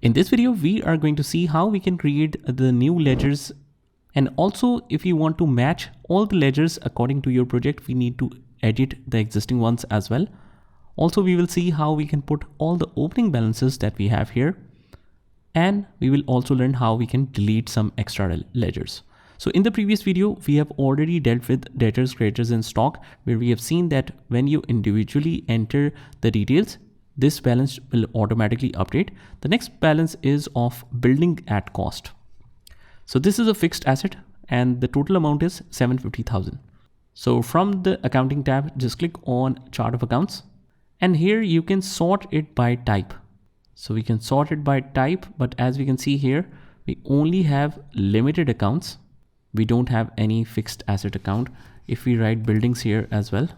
In this video, we are going to see how we can create the new ledgers, and also if you want to match all the ledgers according to your project, we need to edit the existing ones as well. Also, we will see how we can put all the opening balances that we have here, and we will also learn how we can delete some extra ledgers. So in the previous video, we have already dealt with debtors, creditors, and stock, where we have seen that when you individually enter the details, this balance will automatically update. The next balance is of building at cost. So this is a fixed asset and the total amount is 750,000. So from the accounting tab, just click on chart of accounts, and here you can sort it by type. So we can sort it by type, but as we can see here, we only have limited accounts. We don't have any fixed asset account. If we write buildings here as well,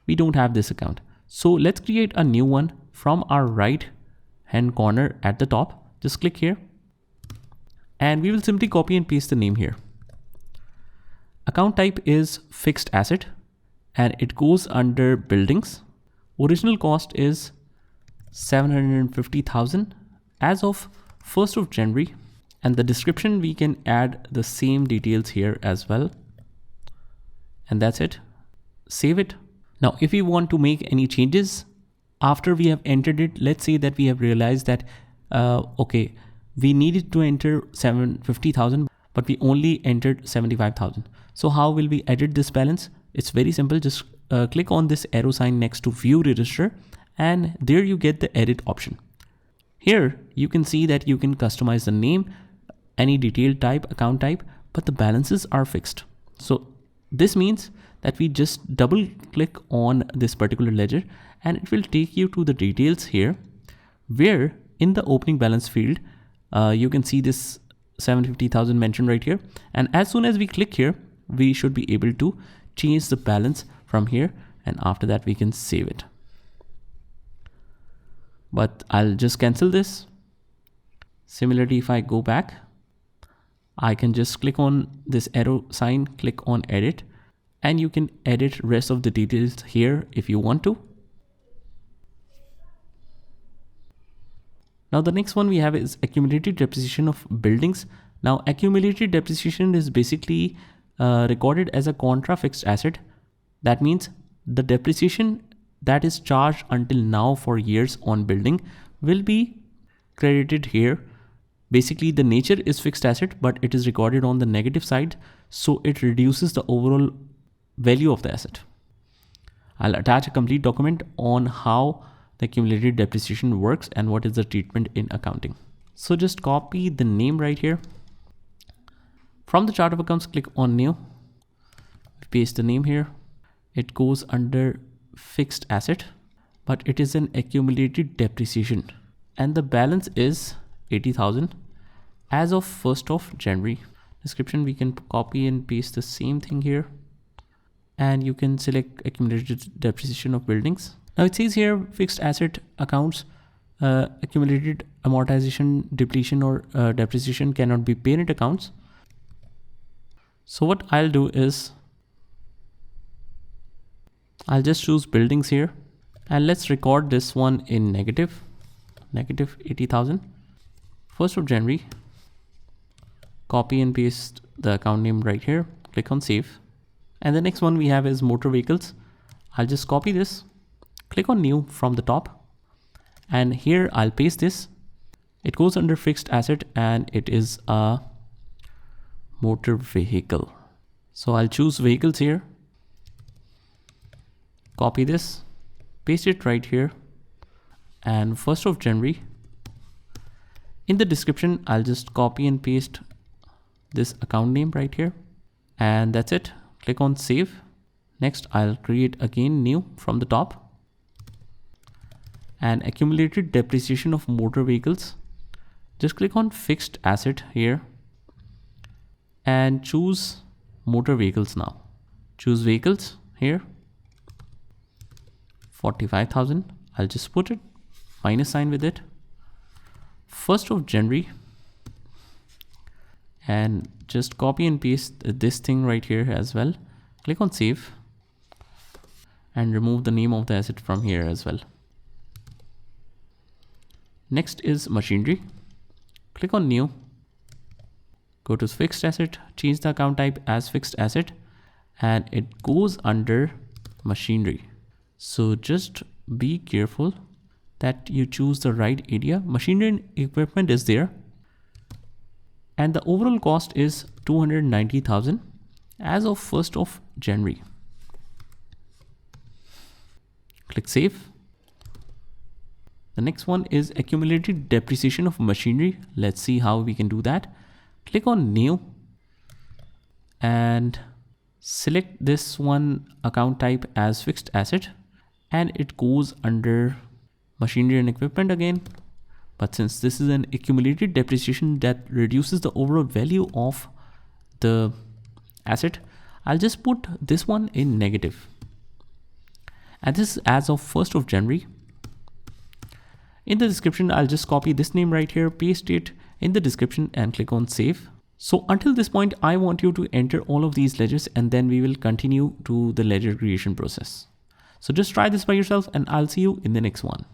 we don't have this account. So let's create a new one from our right hand corner at the top. Just click here and we will simply copy and paste the name here. Account type is fixed asset and it goes under buildings. Original cost is 750,000 as of 1st of January. And the description, we can add the same details here as well. And that's it. Save it. Now, if we want to make any changes after we have entered it, let's say that we have realized that, okay, we needed to enter 750,000, but we only entered 75,000. So how will we edit this balance? It's very simple. Just click on this arrow sign next to view register, and there you get the edit option. Here you can see that you can customize the name, any detail type, account type, but the balances are fixed. So this means that we just double click on this particular ledger and it will take you to the details here, where in the opening balance field, you can see this 750,000 mentioned right here. And as soon as we click here, we should be able to change the balance from here. And after that, we can save it. But I'll just cancel this. Similarly, if I go back, I can just click on this arrow sign, click on edit, and you can edit rest of the details here if you want to. Now the next one we have is accumulated depreciation of buildings. Now accumulated depreciation is basically recorded as a contra fixed asset. That means the depreciation that is charged until now for years on building will be credited here. Basically, the nature is fixed asset, but it is recorded on the negative side, so it reduces the overall value of the asset. I'll attach a complete document on how the accumulated depreciation works and what is the treatment in accounting. So just copy the name right here. From the chart of accounts, click on new, paste the name here. It goes under fixed asset, but it is an accumulated depreciation and the balance is 80,000 as of 1st of January. Description, we can copy and paste the same thing here, and you can select accumulated depreciation of buildings. Now it says here fixed asset accounts, accumulated amortization, depletion, or depreciation cannot be parent accounts. So what I'll do is I'll just choose buildings here, and let's record this one in negative 80,000. 1st of January, copy and paste the account name right here, click on save. And the next one we have is motor vehicles. I'll just copy this, click on new from the top, and here I'll paste this. It goes under fixed asset and it is a motor vehicle. So I'll choose vehicles here, copy this, paste it right here, and 1st of January, in the description, I'll just copy and paste this account name right here, and that's it. Click on save. Next, I'll create again new from the top, and accumulated depreciation of motor vehicles. Just click on fixed asset here and choose motor vehicles now. Choose vehicles here, 45,000. I'll just put it minus sign with it. 1st of January, and just copy and paste this thing right here as well. Click on save and remove the name of the asset from here as well. Next is machinery. Click on new, go to fixed asset, change the account type as fixed asset, and it goes under machinery. So just be careful that you choose the right area. Machinery and equipment is there, and the overall cost is 290,000 as of 1st of January. Click save. The next one is accumulated depreciation of machinery. Let's see how we can do that. Click on new and select this one account type as fixed asset, and it goes under machinery and equipment again. But since this is an accumulated depreciation that reduces the overall value of the asset, I'll just put this one in negative. And this is as of 1st of January. In the description, I'll just copy this name right here, paste it in the description and click on save. So until this point, I want you to enter all of these ledgers, and then we will continue to the ledger creation process. So just try this by yourself, and I'll see you in the next one.